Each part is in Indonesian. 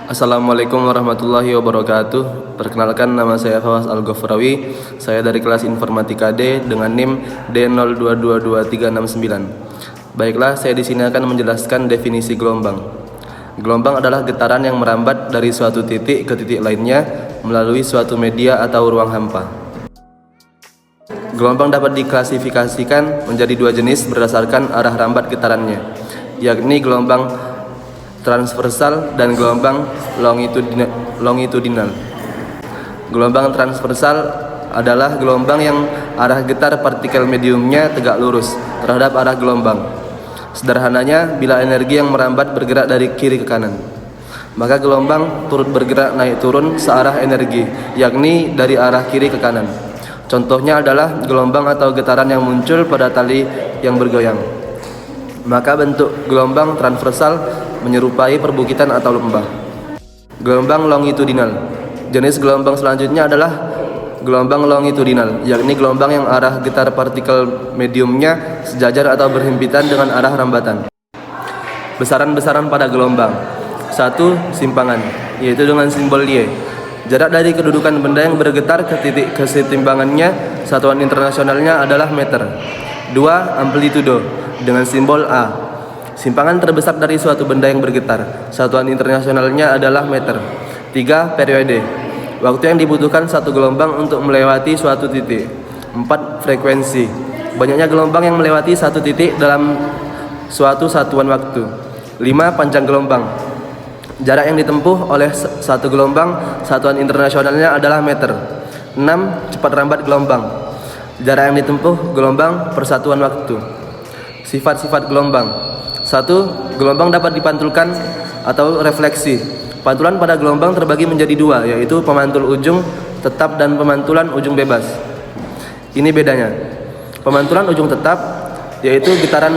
Assalamualaikum warahmatullahi wabarakatuh. Perkenalkan, nama saya Fawaz Al-Ghafrawi. Saya dari kelas Informatika D dengan NIM D022239. Baiklah, saya di sini akan menjelaskan definisi gelombang. Gelombang adalah getaran yang merambat dari suatu titik ke titik lainnya melalui suatu media atau ruang hampa. Gelombang dapat diklasifikasikan menjadi dua jenis berdasarkan arah rambat getarannya, yakni gelombang transversal dan gelombang longitudinal. Gelombang transversal adalah gelombang yang arah getar partikel mediumnya tegak lurus terhadap arah gelombang. Sederhananya, bila energi yang merambat bergerak dari kiri ke kanan, maka gelombang turut bergerak naik turun searah energi, yakni dari arah kiri ke kanan. Contohnya adalah gelombang atau getaran yang muncul pada tali yang bergoyang. Maka bentuk gelombang transversal menyerupai perbukitan atau lembah. Gelombang longitudinal. Jenis gelombang selanjutnya adalah gelombang longitudinal, yakni gelombang yang arah getar partikel mediumnya sejajar atau berhimpitan dengan arah rambatan. Besaran-besaran pada gelombang. 1. Simpangan, yaitu dengan simbol Y. Jarak dari kedudukan benda yang bergetar ke titik kesetimbangannya, satuan internasionalnya adalah meter. 2. Amplitudo, dengan simbol A. Simpangan terbesar dari suatu benda yang bergetar, satuan internasionalnya adalah meter. 3. Periode, waktu yang dibutuhkan satu gelombang untuk melewati suatu titik. 4. Frekuensi, banyaknya gelombang yang melewati satu titik dalam suatu satuan waktu. 5. Panjang gelombang, jarak yang ditempuh oleh satu gelombang, satuan internasionalnya adalah meter. 6. Cepat rambat gelombang, jarak yang ditempuh gelombang per satuan waktu. Sifat-sifat gelombang. 1. Gelombang dapat dipantulkan atau refleksi. Pantulan pada gelombang terbagi menjadi dua, yaitu pemantul ujung tetap dan pemantulan ujung bebas. Ini bedanya. Pemantulan ujung tetap, yaitu getaran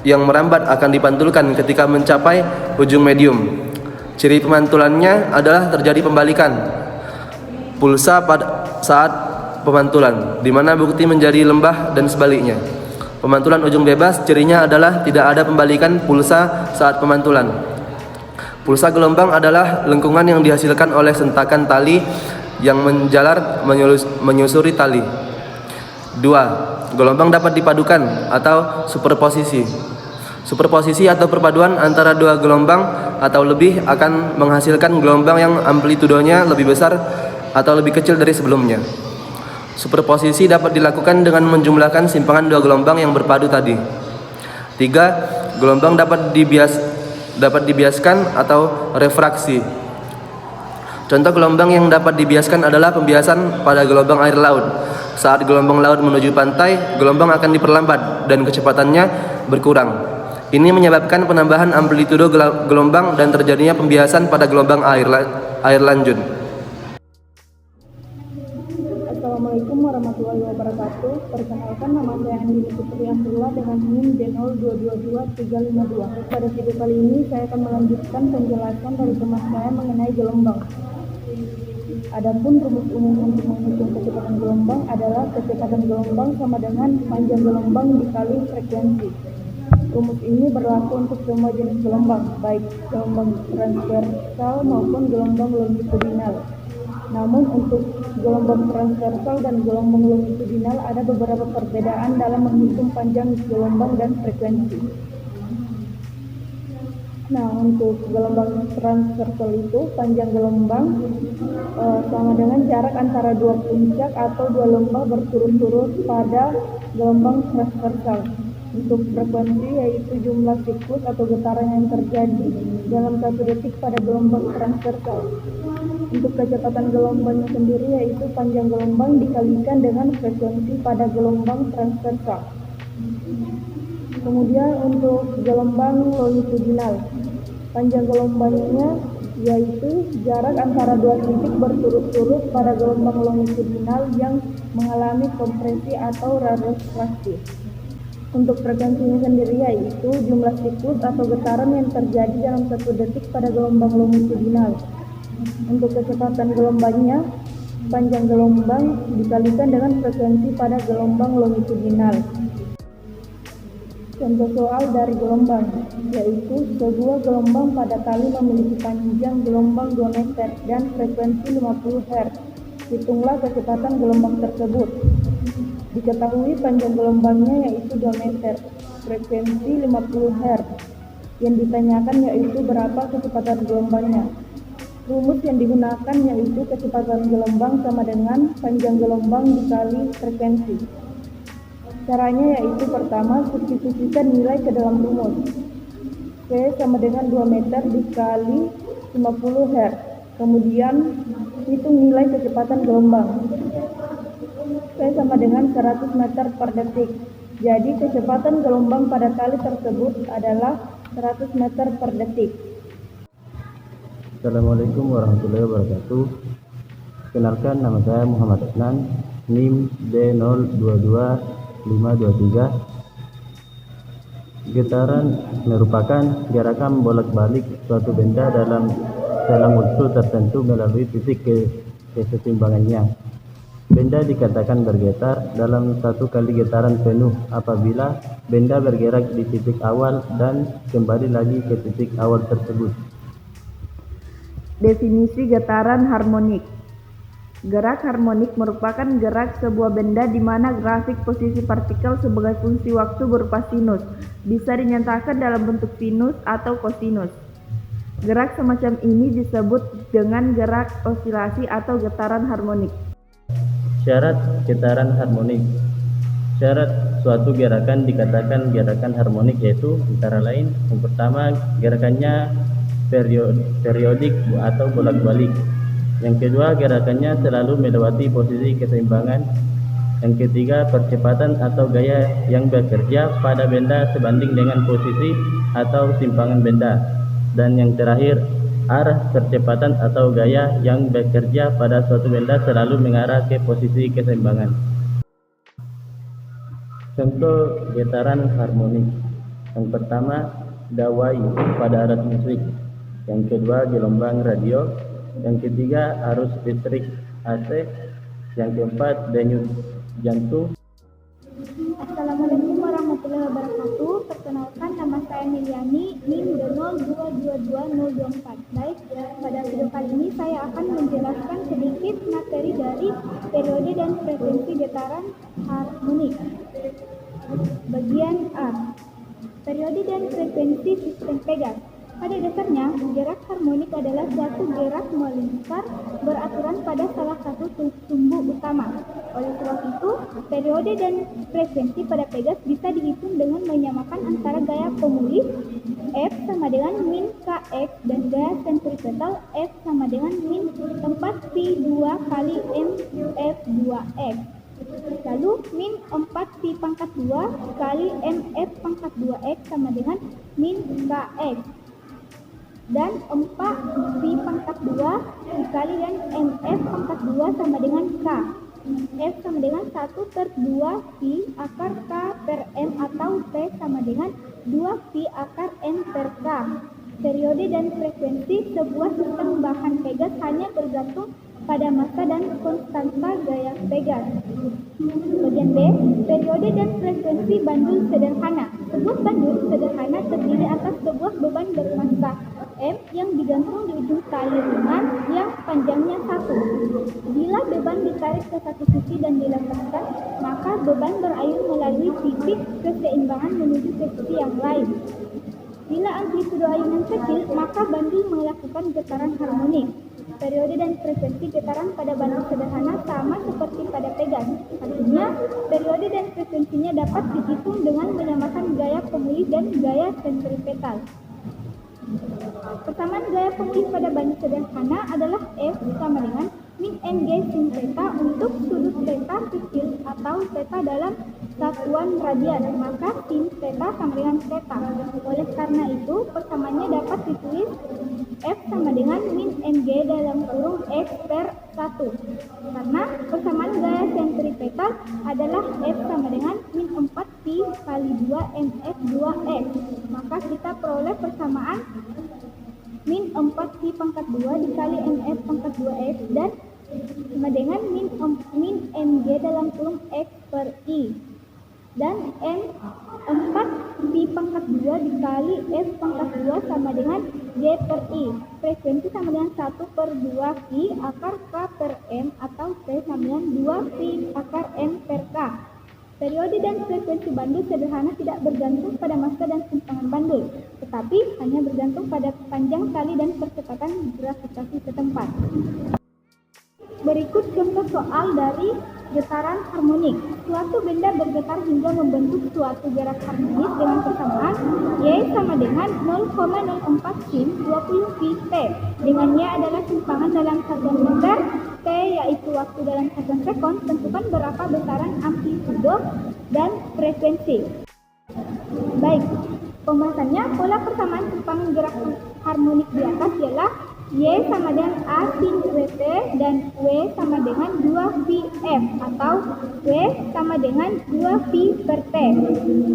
yang merambat akan dipantulkan ketika mencapai ujung medium. Ciri pemantulannya adalah terjadi pembalikan pulsa pada saat pemantulan, di mana bukti menjadi lembah dan sebaliknya. Pemantulan ujung bebas, cirinya adalah tidak ada pembalikan pulsa saat pemantulan. Pulsa gelombang adalah lengkungan yang dihasilkan oleh sentakan tali yang menjalar menyusuri tali. 2. Gelombang dapat dipadukan atau superposisi. Superposisi atau perpaduan antara dua gelombang atau lebih akan menghasilkan gelombang yang amplitudonya lebih besar atau lebih kecil dari sebelumnya. Superposisi dapat dilakukan dengan menjumlahkan simpangan dua gelombang yang berpadu tadi. 3. Gelombang dapat dibiaskan atau refraksi. Contoh gelombang yang dapat dibiaskan adalah pembiasan pada gelombang air laut. Saat gelombang laut menuju pantai, gelombang akan diperlambat dan kecepatannya berkurang. Ini menyebabkan penambahan amplitudo gelombang dan terjadinya pembiasan pada gelombang air lanjut. Assalamualaikum warahmatullahi wabarakatuh. Perkenalkan, nama saya Andini Putri Amrullah dengan NIM D02225352. Pada video kali ini saya akan melanjutkan penjelasan dari teman saya mengenai gelombang. Adapun rumus umum untuk menghitung kecepatan gelombang adalah kecepatan gelombang sama dengan panjang gelombang dikali frekuensi. Rumus ini berlaku untuk semua jenis gelombang, baik gelombang transversal maupun gelombang longitudinal. Namun untuk gelombang transversal dan gelombang longitudinal ada beberapa perbedaan dalam menghitung panjang gelombang dan frekuensi. Nah, untuk gelombang transversal itu panjang gelombang sama dengan jarak antara dua puncak atau dua lembah berturut-turut pada gelombang transversal. Untuk frekuensi yaitu jumlah siklus atau getaran yang terjadi dalam satu detik pada gelombang transversal. Untuk kecepatan gelombangnya sendiri yaitu panjang gelombang dikalikan dengan frekuensi pada gelombang transversal. Kemudian untuk gelombang longitudinal, panjang gelombangnya yaitu jarak antara dua titik berturut-turut pada gelombang longitudinal yang mengalami kompresi atau rarefraksi. Untuk frekuensinya sendiri yaitu jumlah siklus atau getaran yang terjadi dalam satu detik pada gelombang longitudinal. Untuk kecepatan gelombangnya, panjang gelombang dikalikan dengan frekuensi pada gelombang longitudinal. Contoh soal dari gelombang, yaitu sebuah gelombang pada kali memiliki panjang gelombang 2 meter dan frekuensi 50 Hz. Hitunglah kecepatan gelombang tersebut. Diketahui panjang gelombangnya yaitu 2 meter, frekuensi 50 Hz. Yang ditanyakan yaitu berapa kecepatan gelombangnya. Rumus yang digunakan yaitu kecepatan gelombang sama dengan panjang gelombang dikali frekuensi. Caranya yaitu pertama, substitusikan nilai ke dalam rumus. V sama dengan 2 meter dikali 50 Hz. Kemudian hitung nilai kecepatan gelombang. V sama dengan 100 meter per detik. Jadi kecepatan gelombang pada kali tersebut adalah 100 meter per detik. Assalamualaikum warahmatullahi wabarakatuh. Kenalkan, nama saya Muhammad Adnan, NIM D0222523. Getaran merupakan gerakan bolak-balik suatu benda dalam selang waktu tertentu melalui titik kesetimbangannya. Benda dikatakan bergetar dalam satu kali getaran penuh apabila benda bergerak di titik awal dan kembali lagi ke titik awal tersebut. Definisi getaran harmonik. Gerak harmonik merupakan gerak sebuah benda di mana grafik posisi partikel sebagai fungsi waktu berupa sinus bisa dinyatakan dalam bentuk sinus atau kosinus. Gerak semacam ini disebut dengan gerak osilasi atau getaran harmonik. Syarat getaran harmonik. Syarat suatu gerakan dikatakan gerakan harmonik yaitu antara lain, yang pertama, gerakannya periodik atau bolak-balik. Yang kedua, gerakannya selalu melewati posisi keseimbangan. Yang ketiga, percepatan atau gaya yang bekerja pada benda sebanding dengan posisi atau simpangan benda. Dan yang terakhir, arah percepatan atau gaya yang bekerja pada suatu benda selalu mengarah ke posisi keseimbangan. Contoh getaran harmonik. Yang pertama, dawai pada alat musik. Yang kedua, gelombang radio. Yang ketiga, arus listrik AC. Yang keempat, denyut jantung. Assalamualaikum warahmatullahi wabarakatuh. Perkenalkan, nama saya Miliani, NIM D0222024. Baik, pada video kali ini saya akan menjelaskan sedikit materi dari periode dan frekuensi getaran harmonik. Bagian A, periode dan frekuensi sistem Pegas. Pada dasarnya, gerak harmonik adalah suatu gerak melingkar beraturan pada salah satu sumbu utama. Oleh sebab itu, periode dan frekuensi pada Pegas bisa dihitung dengan menyamakan antara gaya pemulih F sama dengan min Kx dan gaya sentripetal F sama dengan min 4 pi 2 kali mf2x. Lalu min 4 pi pangkat 2 kali mf pangkat 2x sama dengan min Kx. Dan 4 pi pangkat 2 dikali dengan mf pangkat 2 sama dengan K. F sama dengan 1 per 2 pi akar K per M atau T sama dengan 2 pi akar M per K. Periode dan frekuensi sebuah sistem bahan Pegas hanya bergantung pada massa dan konstanta gaya Pegas. Bagian B, periode dan frekuensi bandul sederhana. Sebuah bandul sederhana terdiri atas sebuah beban bermassa M yang digantung di ujung tali ringan yang panjangnya 1. Bila beban ditarik ke satu sisi dan dilepaskan, maka beban berayun melalui titik keseimbangan menuju ke sisi yang lain. Bila amplitudo ayunan kecil, maka bandul melakukan getaran harmonik. Periode dan frekuensi getaran pada bandul sederhana sama seperti pada Pegas. Artinya, periode dan frekuensinya dapat dihitung dengan menyamakan gaya pemulih dan gaya sentripetal. Persamaan gaya pemulih pada bandul sederhana adalah F sama dengan min Ng sin theta untuk sudut theta kecil atau theta dalam satuan radian, maka sin theta sama dengan theta. Oleh karena itu, persamaannya dapat ditulis F sama dengan min Ng dalam kurung X per 1. Karena persamaan gaya sentripetal adalah F sama dengan min 4 pi kali 2 mf 2x. Maka kita peroleh persamaan min 4 pi pangkat 2 dikali mf pangkat 2x dan sama dengan min Mg dalam kurung X per I. Dan M 4 pi V pangkat 2 dikali F pangkat 2 sama dengan J per I. Frekuensi sama dengan 1/2 V akar K per M atau T sama dengan 2 V akar M per K. Periode dan frekuensi bandul sederhana tidak bergantung pada massa dan simpangan bandul, tetapi hanya bergantung pada panjang tali dan percepatan gravitasi setempat. Berikut contoh soal dari getaran harmonik. Suatu benda bergetar hingga membentuk suatu gerak harmonis dengan persamaan Y sama dengan 0,04 sin 20 pi T. Dengan Y adalah simpangan dalam satuan meter, T yaitu waktu dalam satuan sekon. Tentukan berapa besaran amplitudo dan frekuensi. Baik, pembahasannya pola persamaan simpangan gerak harmonik di atas ialah Y sama dengan A sin WT dan W sama dengan 2Vm atau W sama dengan 2V per T.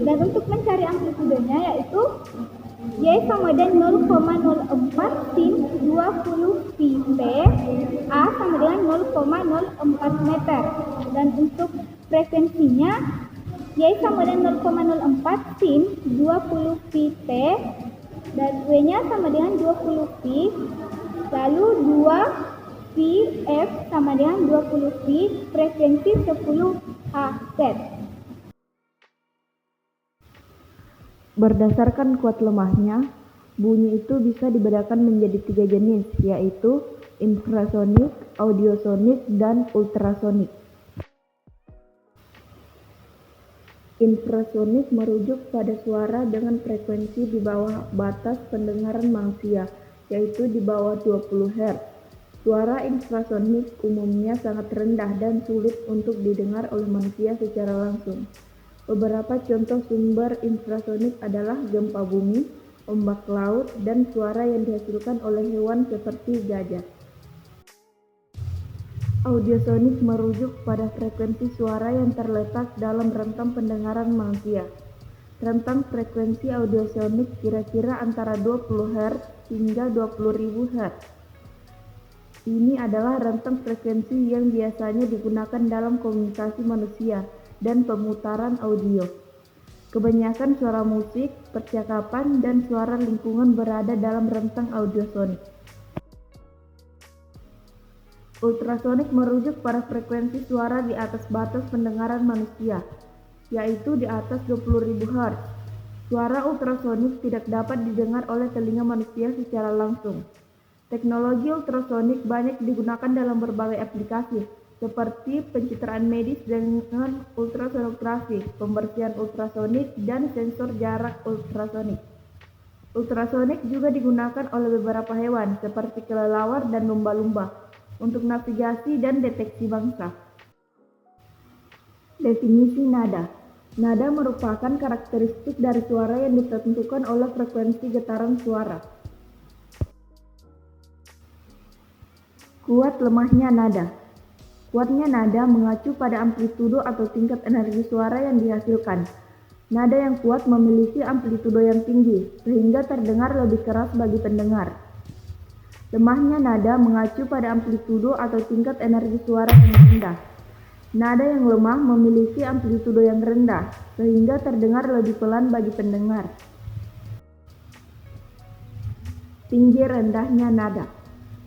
Dan untuk mencari amplitudenya yaitu Y sama dengan 0,04 sin 20 pi T, A sama dengan 0,04 meter. Dan untuk frekuensinya Y sama dengan 0,04 sin 20 pi T dan W-nya sama dengan 20 pi. Lalu 2 Vf sama dengan 20 V, frekuensi 10 Hz. Berdasarkan kuat lemahnya, bunyi itu bisa dibedakan menjadi 3 jenis, yaitu infrasonik, audiosonik, dan ultrasonik. Infrasonik merujuk pada suara dengan frekuensi di bawah batas pendengaran manusia, yaitu di bawah 20 Hz. Suara infrasonik umumnya sangat rendah dan sulit untuk didengar oleh manusia secara langsung. Beberapa contoh sumber infrasonik adalah gempa bumi, ombak laut, dan suara yang dihasilkan oleh hewan seperti gajah. Audiosonik merujuk pada frekuensi suara yang terletak dalam rentang pendengaran manusia. Rentang frekuensi audiosonik kira-kira antara 20 Hz hingga 20.000 Hz. Ini adalah rentang frekuensi yang biasanya digunakan dalam komunikasi manusia dan pemutaran audio. Kebanyakan suara musik, percakapan, dan suara lingkungan berada dalam rentang audiosonik. Ultrasonik merujuk pada frekuensi suara di atas batas pendengaran manusia, yaitu di atas 20.000 Hz. Suara ultrasonik tidak dapat didengar oleh telinga manusia secara langsung. Teknologi ultrasonik banyak digunakan dalam berbagai aplikasi, seperti pencitraan medis dengan ultrasonografi, pembersihan ultrasonik, dan sensor jarak ultrasonik. Ultrasonik juga digunakan oleh beberapa hewan, seperti kelelawar dan lumba-lumba, untuk navigasi dan deteksi bangsa. Definisi nada. Nada merupakan karakteristik dari suara yang ditentukan oleh frekuensi getaran suara. Kuat lemahnya nada. Kuatnya nada mengacu pada amplitudo atau tingkat energi suara yang dihasilkan. Nada yang kuat memiliki amplitudo yang tinggi, sehingga terdengar lebih keras bagi pendengar. Lemahnya nada mengacu pada amplitudo atau tingkat energi suara yang rendah. Nada yang lemah memiliki amplitudo yang rendah, sehingga terdengar lebih pelan bagi pendengar. Tinggi rendahnya nada.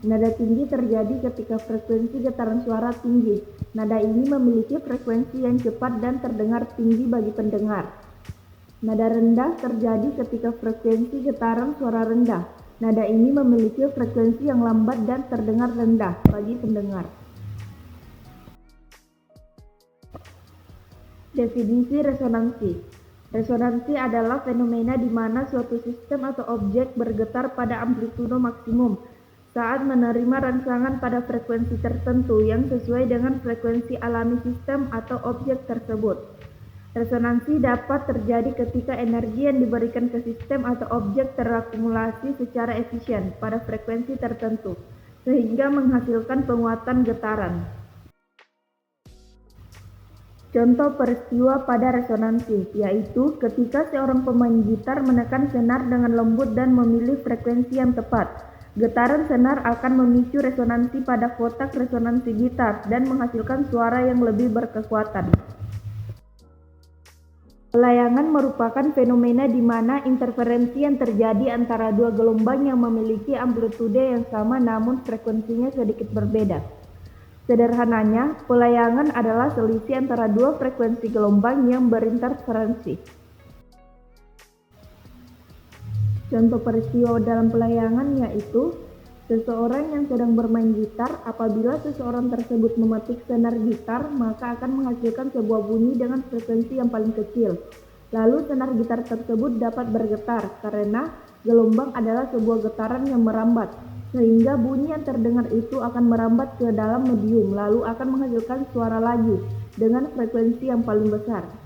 Nada tinggi terjadi ketika frekuensi getaran suara tinggi. Nada ini memiliki frekuensi yang cepat dan terdengar tinggi bagi pendengar. Nada rendah terjadi ketika frekuensi getaran suara rendah. Nada ini memiliki frekuensi yang lambat dan terdengar rendah bagi pendengar. Definisi resonansi. Resonansi adalah fenomena di mana suatu sistem atau objek bergetar pada amplitudo maksimum saat menerima rangsangan pada frekuensi tertentu yang sesuai dengan frekuensi alami sistem atau objek tersebut. Resonansi dapat terjadi ketika energi yang diberikan ke sistem atau objek terakumulasi secara efisien pada frekuensi tertentu, sehingga menghasilkan penguatan getaran. Contoh peristiwa pada resonansi, yaitu ketika seorang pemain gitar menekan senar dengan lembut dan memilih frekuensi yang tepat. Getaran senar akan memicu resonansi pada kotak resonansi gitar dan menghasilkan suara yang lebih berkekuatan. Pelayangan merupakan fenomena di mana interferensi yang terjadi antara dua gelombang yang memiliki amplitude yang sama namun frekuensinya sedikit berbeda. Sederhananya, pelayangan adalah selisih antara dua frekuensi gelombang yang berinterferensi. Contoh peristiwa dalam pelayangan yaitu seseorang yang sedang bermain gitar. Apabila seseorang tersebut memetik senar gitar, maka akan menghasilkan sebuah bunyi dengan frekuensi yang paling kecil. Lalu senar gitar tersebut dapat bergetar karena gelombang adalah sebuah getaran yang merambat, sehingga bunyi yang terdengar itu akan merambat ke dalam medium, lalu akan menghasilkan suara lagi dengan frekuensi yang paling besar.